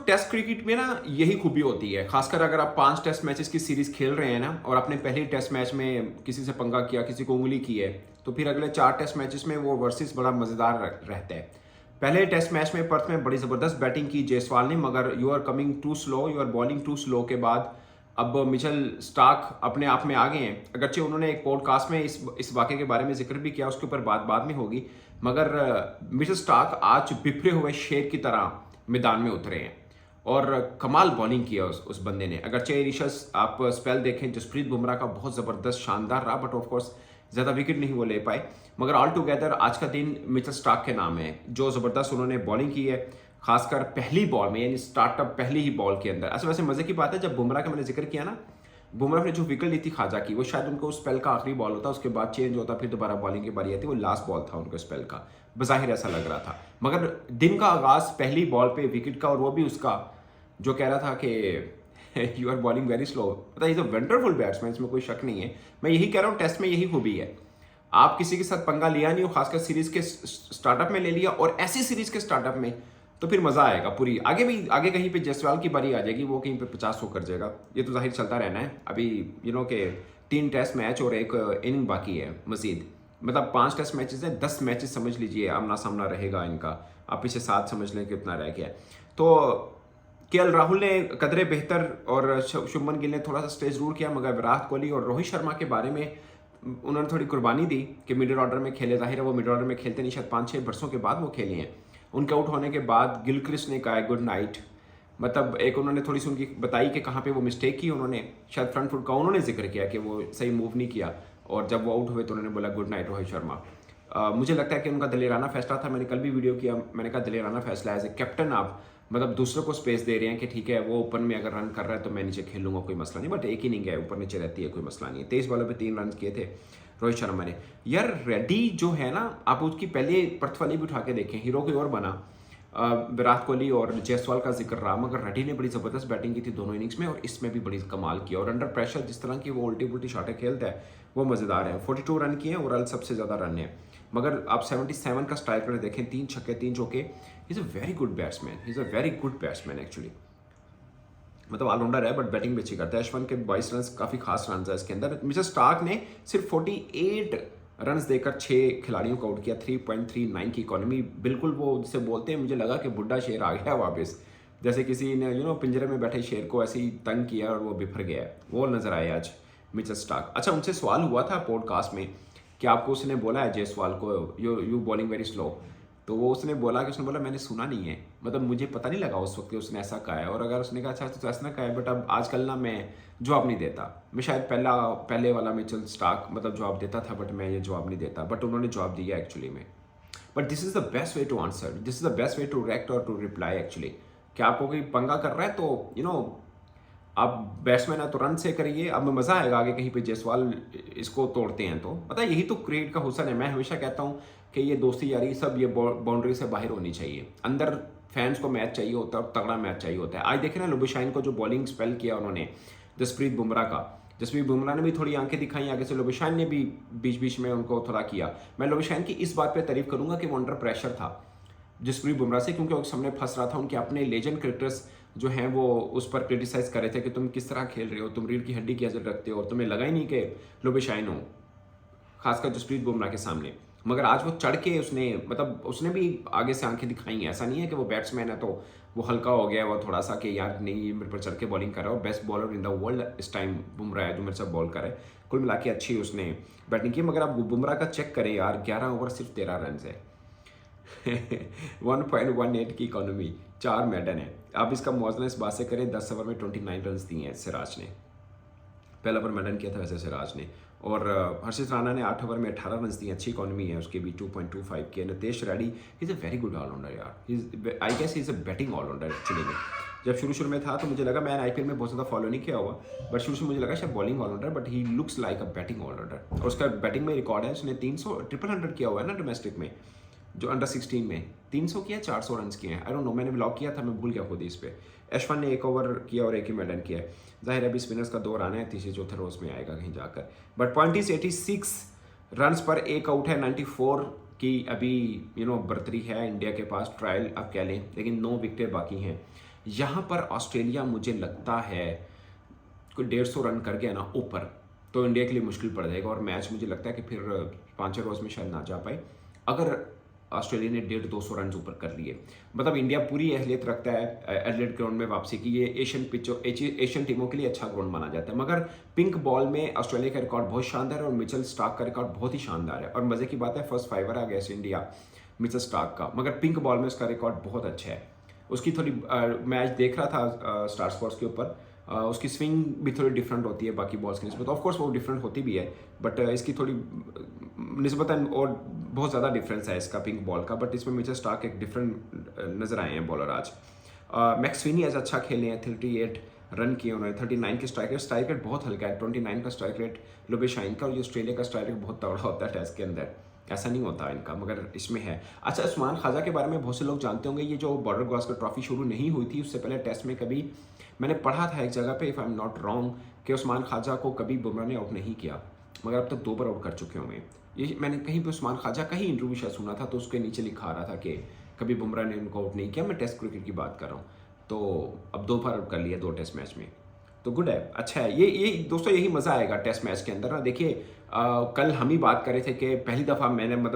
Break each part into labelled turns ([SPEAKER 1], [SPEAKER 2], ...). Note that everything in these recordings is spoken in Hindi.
[SPEAKER 1] टेस्ट क्रिकेट में ना यही खूबी होती है, खासकर अगर आप 5 टेस्ट मैचेस की सीरीज खेल रहे हैं ना और आपने पहले टेस्ट मैच में किसी से पंगा किया, किसी को उंगली की है, तो फिर अगले 4 टेस्ट मैचेस में वो वर्सेस बड़ा मज़ेदार रहता है। पहले टेस्ट मैच में पर्थ में बड़ी ज़बरदस्त बैटिंग की जायसवाल ने, मगर you are coming too slow, you are bowling too slow के बाद अब मिचेल स्टार्क अपने आप में आ गए हैं। अगरचे उन्होंने एक पॉडकास्ट में इस वाक़े के बारे में जिक्र भी किया, उसके ऊपर बात बाद में होगी, मगर मिचेल स्टार्क आज बिखरे हुए शेर की तरह मैदान में उतरे हैं और कमाल बॉलिंग किया उस बंदे ने। अगरचे रिशस आप स्पेल देखें, जसप्रीत बुमराह का बहुत ज़बरदस्त शानदार रहा, बट ऑफ कोर्स ज़्यादा विकेट नहीं वो ले पाए, मगर ऑल टुगेदर आज का दिन मिचेल स्टार्क के नाम है। जो ज़बरदस्त उन्होंने बॉलिंग की है, खासकर पहली बॉल में, यानी स्टार्टअप पहली ही बॉल के अंदर। अच्छा वैसे मज़े की बात है, जब बुमराह का मैंने जिक्र किया ना, बुमराह ने जो विकेट ली थी ख्वाजा की, वो शायद उनको उस स्पेल का आखिरी बॉल होता, उसके बाद चेंज होता, फिर दोबारा बॉलिंग की बारी आती, वो लास्ट बॉल था उनके स्पेल का, बज़ाहिर ऐसा लग रहा था। मगर दिन का आगाज़ पहली बॉल पे विकेट का, और वो भी उसका जो कह रहा था कि you are bowling very slow. पता इज़ अ वंडरफुल बैट्समैन, इसमें कोई शक नहीं है। मैं यही कह रहा हूँ, टेस्ट में यही खूबी है, आप किसी के साथ पंगा लिया नहीं हो, खासकर सीरीज के स्टार्टअप में ले लिया, और ऐसी सीरीज के स्टार्टअप में तो फिर मज़ा आएगा पूरी। आगे कहीं पे जायसवाल की बारी आ जाएगी, वो कहीं पे 50 कर जाएगा, ये तो जाहिर चलता रहना है। अभी के 3 टेस्ट मैच और एक इनिंग बाकी है मजीद, मतलब 5 टेस्ट मैचेस हैं, 10 मैचेस समझ लीजिए आमना सामना रहेगा इनका। आप पीछे 7 समझ लें कितना रह गया है। तो केएल राहुल ने कदरे बेहतर और शुभमन गिल ने थोड़ा सा स्टेज रूल किया, मगर विराट कोहली और रोहित शर्मा के बारे में उन्होंने थोड़ी कुर्बानी दी कि मिडिल ऑर्डर में खेले। जाहिर है वो मिडिल ऑर्डर में खेलते नहीं, शायद 5-6 बरसों के बाद वो खेले हैं। उनके आउट होने के बाद गिलक्रिस्ट ने कहा गुड नाइट, मतलब एक उन्होंने थोड़ी सी उनकी बताई कि कहाँ पे वो मिस्टेक की, उन्होंने शायद फ्रंट फुट का उन्होंने जिक्र किया कि वो सही मूव नहीं किया, और जब वो आउट हुए तो उन्होंने बोला गुड नाइट रोहित शर्मा। मुझे लगता है कि उनका दिलेराना फैसला था, मैंने कल भी वीडियो किया, मैंने कहा दिलेराना फैसला एज ए कैप्टन आप मतलब दूसरों को स्पेस दे रहे हैं कि ठीक है वो ओपन में अगर रन कर रहा है तो मैं नीचे खेलूंगा, कोई मसला नहीं, बट एक ही इनिंग है, ऊपर नीचे रहती है, कोई मसला नहीं है। 23 बॉलों पे 3 रन किए थे रोहित शर्मा ने। यार रेड्डी जो है ना, आप उसकी पहले पर्थ वाली भी उठा के देखें, हीरो कोई और बना। विराट कोहली और जायसवाल का जिक्र रहा, मगर रेड्डी ने बड़ी ज़बरदस्त बैटिंग की थी दोनों इनिंग्स में, और इसमें भी बड़ी कमाल किया, और अंडर प्रेशर जिस तरह की वो उल्टी पुल्टी शॉटें खेलता है वो मज़ेदार है। 42 रन किए, ओवरऑल सबसे ज़्यादा रन है, मगर आप 77 का स्ट्राइक रेट देखें, 3 छक्के 3 चौके। He is a very good batsman, he is a very good batsman actually, मतलब ऑलराउंडर है, बट बैटिंग भी अच्छी करता है। अश्विन के 22 रन काफ़ी खास रन है इसके अंदर। मिस्टर स्टार्क ने सिर्फ 48 रन्स देकर 6 खिलाड़ियों को आउट किया, 3.39 की इकोनॉमी। बिल्कुल वो जिसे बोलते हैं, मुझे लगा कि बुढ़ा शेर आ गया वापस, जैसे किसी ने पिंजरे में बैठे शेर को ऐसे ही तंग किया और वो बिफर गया, वो नजर आया आज मिचेल स्टार्क। अच्छा उनसे सवाल हुआ था पॉडकास्ट में कि आपको उसने बोला है जायसवाल को यू बॉलिंग वेरी स्लो, तो वो उसने बोला मैंने सुना नहीं है, मतलब मुझे पता नहीं लगा उस वक्त कि उसने ऐसा कहा है। और अगर उसने कहा अच्छा तो ऐसा ना कहा है, बट अब आजकल ना मैं जवाब नहीं देता, मैं शायद पहले वाला मिचेल स्टार्क मतलब जवाब देता था, बट मैं ये जवाब नहीं देता, बट उन्होंने जवाब दिया एक्चुअली में। But this is the best way to answer, this is the best way to react और टू रिप्लाई एक्चुअली। क्या आपको कोई पंगा कर रहा है तो आप बैट्समैन है तो रन से करिए, अब मज़ा आएगा आगे कहीं पे जायसवाल इसको तोड़ते हैं तो। पता है यही तो क्रिकेट का हुस्न है। मैं हमेशा कहता हूँ कि ये दोस्ती यारी सब ये बाउंड्री से बाहर होनी चाहिए, अंदर फैंस को मैच चाहिए होता है और तगड़ा मैच चाहिए होता है। आज देखें ना लुबशाइन को जो बॉलिंग स्पेल किया उन्होंने जसप्रीत बुमराह का, जसप्रीत बुमराह ने भी थोड़ी आंखें दिखाई आगे से, लुबशाइन ने भी बीच बीच में उनको थोड़ा किया। मैं लुबशाइन की इस बात पर तारीफ करूँगा कि वो अंडर प्रेशर था जसप्रीत बुमराह से, क्योंकि उस सामने फंस रहा था। उनके अपने लेजेंड क्रिकेटर्स जो हैं वो उस पर क्रिटिसाइज कर रहे थे कि तुम किस तरह खेल रहे हो, तुम रीढ़ की हड्डी की नजर रखते हो और तुम्हें लगा ही नहीं कि लुबशाइन हो, खासकर जसप्रीत बुमराह के सामने। मगर आज वो चढ़ के उसने भी आगे से आंखें दिखाई हैं। ऐसा नहीं है कि वो बैट्समैन है तो वो हल्का हो गया, वो थोड़ा सा कि यार नहीं मेरे पर चढ़ के बॉलिंग कर रहा है। Best bowler in the world इस टाइम बुमराह है जो मेरे साथ बॉल कर रहा है। कुल मिला के अच्छी उसने बैटिंग की, मगर आप बुमराह का चेक करें यार, 11 ओवर सिर्फ 13 रन है 1.18 की इकोनॉमी, 4 मेडन है। आप इसका मुआवजा इस बात से करें 10 ओवर में 29 रन दिए हैं सिराज ने, पहला ओवर मेडन किया था वैसे सिराज ने, और हर्षित राणा ने 8 ओवर में 18 रन दिए, अच्छी इकोनॉमी है उसकी भी, 2.25 की। Nitesh Reddy is a very good allrounder यार, I guess is a batting allrounder actually में। जब शुरू में था तो मुझे लगा, मैंने आईपीएल में बहुत ज़्यादा फॉलो नहीं किया हुआ, बट शुरू से मुझे लगा शायद bowling all rounder, but he looks like a batting all rounder. और उसका बैटिंग में रिकॉर्ड है, उसने 300 ट्रिपल 100 किया हुआ है ना डोमेस्टिक में, जो अंडर 16 में 300 किया, 400 रन किए हैं। आई डोंट नो, मैंने व्लॉग किया था, मैं भूल गया खुद इस पे। अश्विन ने 1 ओवर किया और 1 ही मेडन किया है। जाहिर है अभी स्पिनर्स का दौर आना है, तीसरे चौथे रोज में आएगा कहीं जाकर। बट पॉइंट इज 86 रन पर 1 आउट है, 94 की अभी बर्तरी है इंडिया के पास, ट्रायल आप कह लें, लेकिन 9 विकेटें बाकी हैं। यहाँ पर ऑस्ट्रेलिया मुझे लगता है कोई 150 रन कर गया ना ऊपर, तो इंडिया के लिए मुश्किल पड़ जाएगा और मैच मुझे लगता है कि फिर 5 ओवर्स में शायद ना जा पाए। अगर ऑस्ट्रेलिया ने 150-200 रन ऊपर कर लिए, मतलब इंडिया पूरी अहलियत रखता है एडिलेड ग्राउंड में वापसी की। ये एशियन टीमों के लिए अच्छा ग्राउंड माना जाता है, मगर पिंक बॉल में ऑस्ट्रेलिया का रिकॉर्ड बहुत शानदार है और मिचेल स्टार्क का रिकॉर्ड बहुत ही शानदार है। और मजे की बात है फर्स्ट 5 आ गया इंडिया मिचेल स्टार्क का, मगर पिंक बॉल में उसका रिकॉर्ड बहुत अच्छा है। उसकी थोड़ी मैच देख रहा था स्टार स्पोर्ट्स के ऊपर, उसकी स्विंग भी थोड़ी डिफरेंट होती है बाकी बॉल्स की निस्बत। ऑफ कोर्स वो डिफरेंट होती भी है, बट इसकी थोड़ी निस्बतन और बहुत ज़्यादा डिफरेंस है इसका पिंक बॉल का। बट इसमें मिचेल स्टार्क एक डिफरेंट नज़र आए हैं बॉलर आज। मैक्स स्विनी आज अच्छा खेले हैं, 38 रन किए उन्होंने, 39 के स्ट्राइक रेट बहुत हल्का है, 29 का स्ट्राइक रेट लुबे शाइन का। और ये ऑस्ट्रेलिया का स्ट्राइक रेट बहुत तगड़ा होता है टेस्ट के अंदर, ऐसा नहीं होता इनका, मगर इसमें है। अच्छा, उस्मान ख्वाजा के बारे में बहुत से लोग जानते होंगे। ये जो बॉर्डर गावस्कर ट्रॉफी शुरू नहीं हुई थी उससे पहले टेस्ट में कभी मैंने पढ़ा था एक जगह पे, if I am not wrong, कि उस्मान ख्वाजा को कभी बुमराह ने आउट नहीं किया, मगर अब तक 2 बार आउट कर चुके होंगे। ये मैंने कहीं पे उस्मान ख्वाजा का ही इंटरव्यू शायद सुना था, तो उसके नीचे लिखा आ रहा था कि कभी बुमराह ने उनको आउट नहीं किया। मैं टेस्ट क्रिकेट की बात कर रहा हूँ, तो अब 2 बार आउट कर लिया 2 टेस्ट मैच में, तो गुड है, अच्छा है। ये दोस्तों यही मज़ा आएगा टेस्ट मैच के अंदर ना। देखिए कल हम ही बात कर रहे थे कि पहली दफ़ा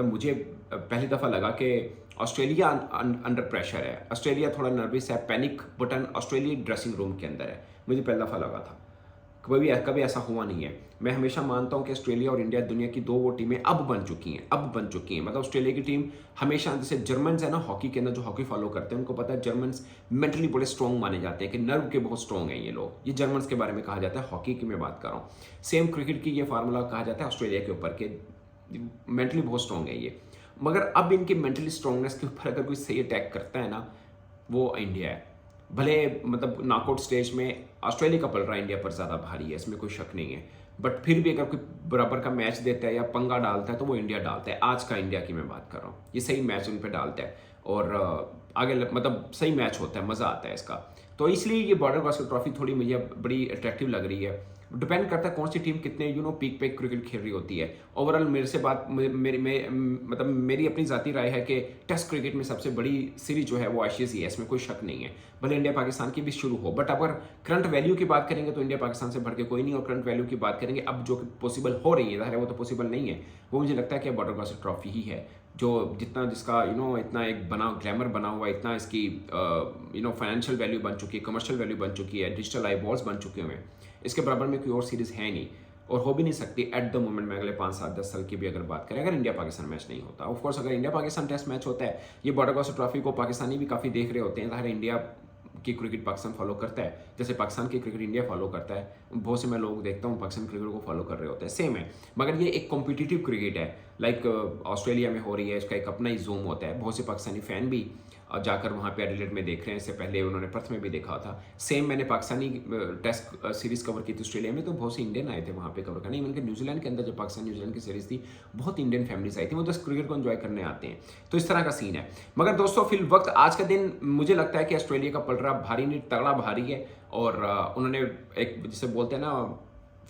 [SPEAKER 1] मुझे पहली दफ़ा लगा कि ऑस्ट्रेलिया अंडर प्रेशर है, ऑस्ट्रेलिया थोड़ा नर्वस है, panic button Australia dressing room के अंदर है। मुझे पहली दफ़ा लगा था, कभी ऐसा हुआ नहीं है। मैं हमेशा मानता हूं कि ऑस्ट्रेलिया और इंडिया दुनिया की 2 वो टीमें अब बन चुकी हैं। मतलब ऑस्ट्रेलिया की टीम हमेशा, जैसे जर्मन्स है ना हॉकी के अंदर, जो हॉकी फॉलो करते हैं उनको पता है जर्मन्स मेंटली बड़े स्ट्रॉन्ग माने जाते हैं, कि नर्व के बहुत स्ट्रॉन्ग हैं ये लोग। ये जर्मन्स के बारे में कहा जाता है, हॉकी की मैं बात कर रहा हूँ। सेम क्रिकेट की ये फार्मूला कहा जाता है ऑस्ट्रेलिया के ऊपर, के मेंटली बहुत स्ट्रॉन्ग है ये। मगर अब इनके मेंटली स्ट्रॉन्गनेस के ऊपर अगर कोई सही अटैक करता है ना, वो इंडिया है। भले मतलब नॉकआउट स्टेज में ऑस्ट्रेलिया का पलड़ा इंडिया पर ज़्यादा भारी है, इसमें कोई शक नहीं है, बट फिर भी अगर कोई बराबर का मैच देता है या पंगा डालता है तो वो इंडिया डालता है। आज का इंडिया की मैं बात कर रहा हूँ, ये सही मैच उन पर डालता है और आगे मतलब सही मैच होता है, मज़ा आता है इसका। तो इसलिए ये बॉर्डर गावस्कर ट्रॉफी थोड़ी मुझे बड़ी अट्रैक्टिव लग रही है। डिपेंड करता है कौन सी टीम कितने पीक पे क्रिकेट खेल रही होती है। ओवरऑल मेरे से बात मतलब मेरी अपनी ज़ाती राय है कि टेस्ट क्रिकेट में सबसे बड़ी सीरीज जो है वो एशियस ही है, इसमें कोई शक नहीं है। भले इंडिया पाकिस्तान की भी शुरू हो, बट अगर करंट वैल्यू की बात करेंगे तो इंडिया पाकिस्तान से बढ़ के कोई नहीं, और करंट वैल्यू की बात करेंगे अब जो पॉसिबल हो रही है, ज़ाहिर है वो तो पॉसिबल नहीं है, वो मुझे लगता है कि बॉर्डर गावस्कर ट्रॉफी ही है जो जितना जिसका इतना एक ग्लैमर बना हुआ है, इतना इसकी फाइनेंशियल वैल्यू बन चुकी है, कमर्शियल वैल्यू बन चुकी है, डिजिटल आई बॉल्स बन चुके हुए हैं, इसके बराबर में कोई और सीरीज़ है नहीं और हो भी नहीं सकती एट द मोमेंट में। अगले 5, 7, 10 साल की भी अगर बात करें, अगर इंडिया पाकिस्तान मैच नहीं होता, ऑफ कोर्स अगर इंडिया पाकिस्तान टेस्ट मैच होता है, ये बॉर्डर गावस्कर ट्रॉफी को पाकिस्तानी भी काफ़ी देख रहे होते हैं। ज़ाहिर इंडिया की क्रिकेट पाकिस्तान फॉलो करता है, जैसे पाकिस्तान की क्रिकेट इंडिया फॉलो करता है। बहुत से मैं लोग देखता हूँ पाकिस्तान क्रिकेट को फॉलो कर रहे होते हैं, सेम है। मगर ये एक कॉम्पिटिटिव क्रिकेट है, लाइक ऑस्ट्रेलिया में हो रही है, इसका एक अपना ही जोम होता है। बहुत से पाकिस्तानी फ़ैन भी जाकर वहाँ पे एडिलेड में देख रहे हैं, इससे पहले उन्होंने पर्थ में भी देखा था। सेम मैंने पाकिस्तानी टेस्ट सीरीज़ कवर की थी ऑस्ट्रेलिया में, तो बहुत से इंडियन आए थे वहाँ पे कवर करने। इवन के न्यूजीलैंड के अंदर जब पाकिस्तान न्यूजीलैंड की सीरीज़ थी, बहुत इंडियन फैमिलीज आई थी, वो तो क्रिकेट को एंजॉय करने आते हैं। तो इस तरह का सीन है। मगर दोस्तों फिल वक्त आज का दिन मुझे लगता है कि ऑस्ट्रेलिया का पलड़ा भारी नहीं, तगड़ा भारी है, और उन्होंने एक जिसे बोलते हैं ना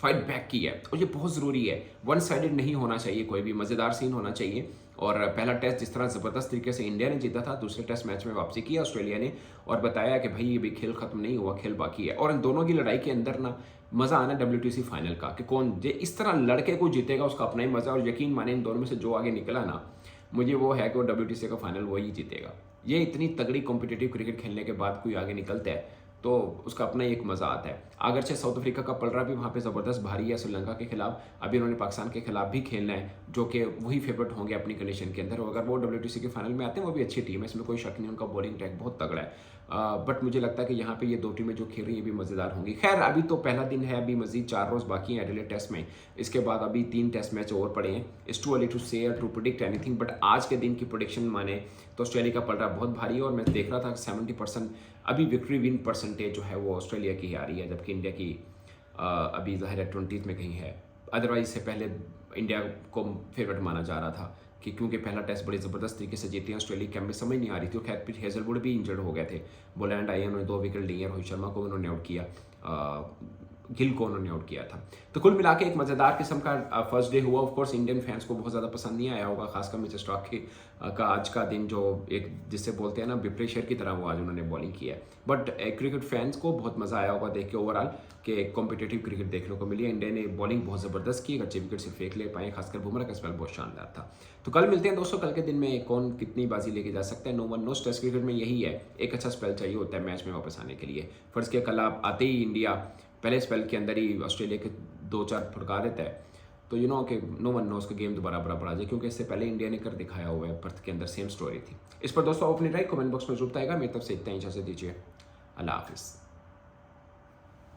[SPEAKER 1] फाइट बैक की है, और ये बहुत ज़रूरी है। वन साइडेड नहीं होना चाहिए, कोई भी मज़ेदार सीन होना चाहिए। और पहला टेस्ट जिस तरह ज़बरदस्त तरीके से इंडिया ने जीता था, दूसरे टेस्ट मैच में वापसी की ऑस्ट्रेलिया ने और बताया कि भाई ये भी खेल खत्म नहीं हुआ, खेल बाकी है। और इन दोनों की लड़ाई के अंदर ना मज़ा आना WTC फाइनल का, कि कौन इस तरह लड़के को जीतेगा, उसका अपना ही मज़ा। और यकीन माने इन दोनों में से जो आगे निकला ना, मुझे वो है कि वो WTC का फाइनल वही जीतेगा। ये इतनी तगड़ी कॉम्पिटिटिव क्रिकेट खेलने के बाद कोई आगे निकलता है तो उसका अपना ही एक मज़ा आता है। अगरचे साउथ अफ्रीका का पलड़ा भी वहाँ पे ज़बरदस्त भारी है श्रीलंका के खिलाफ, अभी उन्होंने पाकिस्तान के खिलाफ भी खेलना है, जो कि वही फेवरेट होंगे अपनी कंडीशन के अंदर। और अगर वो WTC के फाइनल में आते हैं, वो भी अच्छी टीम है, इसमें कोई शक नहीं, उनका बॉलिंग अटैक बहुत तगड़ा है। बट मुझे लगता है कि यहाँ पे ये 2 टीमें जो खेल रही हैं भी मज़ेदार होंगी। खैर अभी तो पहला दिन है, अभी मज़ीद 4 रोज़ बाकी हैं एडिलेड टेस्ट में, इसके बाद अभी 3 टेस्ट मैच और पड़े हैं। इट्स टू अर्ली टू से टू प्रेडिक्ट एनीथिंग, बट आज के दिन की प्रोडिक्शन माने तो ऑस्ट्रेलिया का पलड़ा बहुत भारी है। और मैं देख रहा था 70% अभी विक्ट्री विन परसेंटेज जो है वो ऑस्ट्रेलिया की ही आ रही है, जबकि इंडिया की अभी ज़ाहिर है 20th में कहीं है। अदरवाइज से पहले इंडिया को फेवरेट माना जा रहा था, कि क्योंकि पहला टेस्ट बड़ी ज़बरदस्त तरीके से जीते हैं ऑस्ट्रेलिया, कैंप में समझ नहीं आ रही थी। खैर फिर हेजलवुड भी इंजर्ड हो गए थे, बोलैंड आए, उन्होंने 2 विकेट लिए, रोहित शर्मा को उन्होंने आउट किया। गिल को उन्होंने आउट किया था। तो कुल मिला के एक मज़ेदार किस्म का फर्स्ट डे हुआ। ऑफ कोर्स इंडियन फैंस को बहुत ज़्यादा पसंद नहीं आया होगा, खासकर मिचेल स्टार्क का आज का दिन जो एक जिससे बोलते हैं ना विपरीत शेर की तरह वो आज उन्होंने बॉलिंग की है। बट क्रिकेट फैंस को बहुत मज़ा आया होगा देख के ओवरऑल कि एक कॉम्पिटेटिव क्रिकेट देखने को मिली। इंडिया ने बॉलिंग बहुत ज़बरदस्त की, अच्छे विकेट से फेंक ले पाए, खासकर बुमराह का स्पेल बहुत शानदार था। तो कल मिलते हैं दोस्तों, कल के दिन में कौन कितनी बाजी लेके जा सकता है। No one knows. Test cricket में यही है, एक अच्छा स्पेल चाहिए होता है मैच में वापस आने के लिए। फर्ज किया कल आप आते ही इंडिया पहले स्पेल के अंदर ही ऑस्ट्रेलिया के 2-4 फटका देता है, तो यू नो कि नो वन नोस का गेम दोबारा बराबर आ जाए, क्योंकि इससे पहले इंडिया ने कर दिखाया हुआ है, पर्थ के अंदर सेम स्टोरी थी। इस पर दोस्तों अपनी राय कमेंट बॉक्स में जरूर बताएगा। मेरी तरफ से इतना ही, इजाजत दीजिए, अल्लाह हाफिज़।